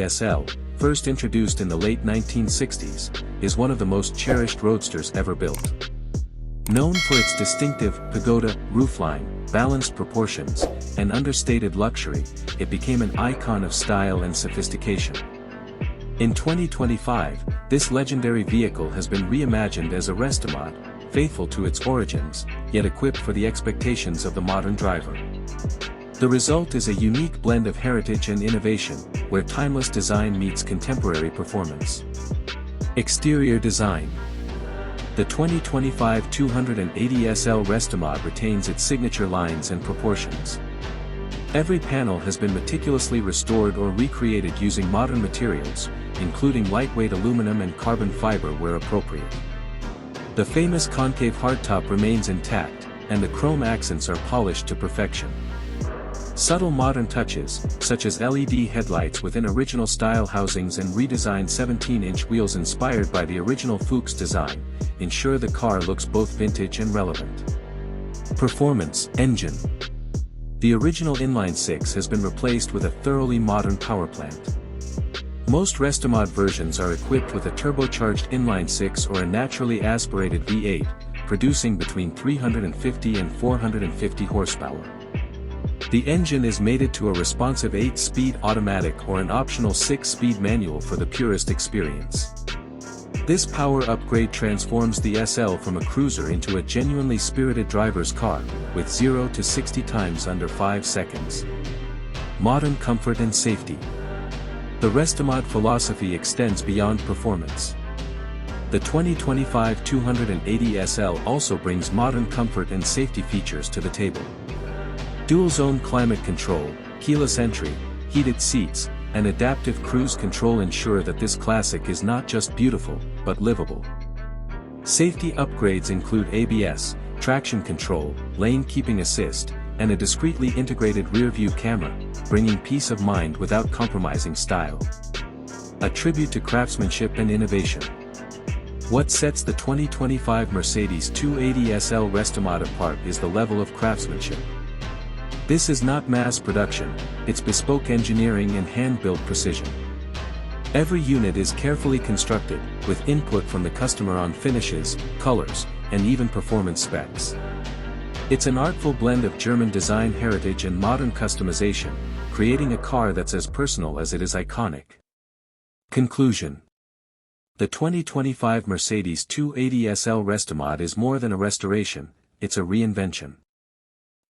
daSL, first introduced in the late 1960s, is one of the most cherished roadsters ever built. Known for its distinctive Pagoda roofline, balanced proportions, and understated luxury, it became an icon of style and sophistication. In 2025, this legendary vehicle has been reimagined as a Restomod, faithful to its origins, yet equipped for the expectations of the modern driver. The result is a unique blend of heritage and innovation, where timeless design meets contemporary performance. Exterior design. The 2025 280 SL Restomod retains its signature lines and proportions. Every panel has been meticulously restored or recreated using modern materials, including lightweight aluminum and carbon fiber where appropriate. The famous concave hardtop remains intact, and the chrome accents are polished to perfection. Subtle modern touches, such as LED headlights within original-style housings and redesigned 17-inch wheels inspired by the original Fuchs design, ensure the car looks both vintage and relevant. Performance. Engine. The original inline-six has been replaced with a thoroughly modern power plant. Most Restomod versions are equipped with a turbocharged inline-six or a naturally aspirated V8, producing between 350 and 450 horsepower. The engine is mated to a responsive 8-speed automatic or an optional 6-speed manual for the purest experience. This power upgrade transforms the SL from a cruiser into a genuinely spirited driver's car, with 0 to 60 times under 5 seconds. Modern comfort and safety. The Restomod philosophy extends beyond performance. The 2025 280 SL also brings modern comfort and safety features to the table. Dual-zone climate control, keyless entry, heated seats, and adaptive cruise control ensure that this classic is not just beautiful, but livable. Safety upgrades include ABS, traction control, lane keeping assist, and a discreetly integrated rear-view camera, bringing peace of mind without compromising style. A tribute to craftsmanship and innovation. What sets the 2025 Mercedes 280 SL Restomod apart is the level of craftsmanship. This is not mass production, it's bespoke engineering and hand-built precision. Every unit is carefully constructed, with input from the customer on finishes, colors, and even performance specs. It's an artful blend of German design heritage and modern customization, creating a car that's as personal as it is iconic. Conclusion. The 2025 Mercedes 280 SL Restomod is more than a restoration, it's a reinvention.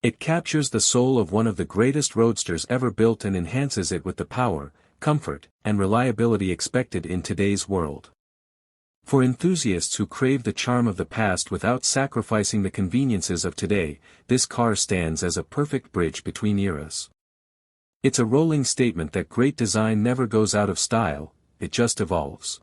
It captures the soul of one of the greatest roadsters ever built and enhances it with the power, comfort, and reliability expected in today's world. For enthusiasts who crave the charm of the past without sacrificing the conveniences of today, this car stands as a perfect bridge between eras. It's a rolling statement that great design never goes out of style, it just evolves.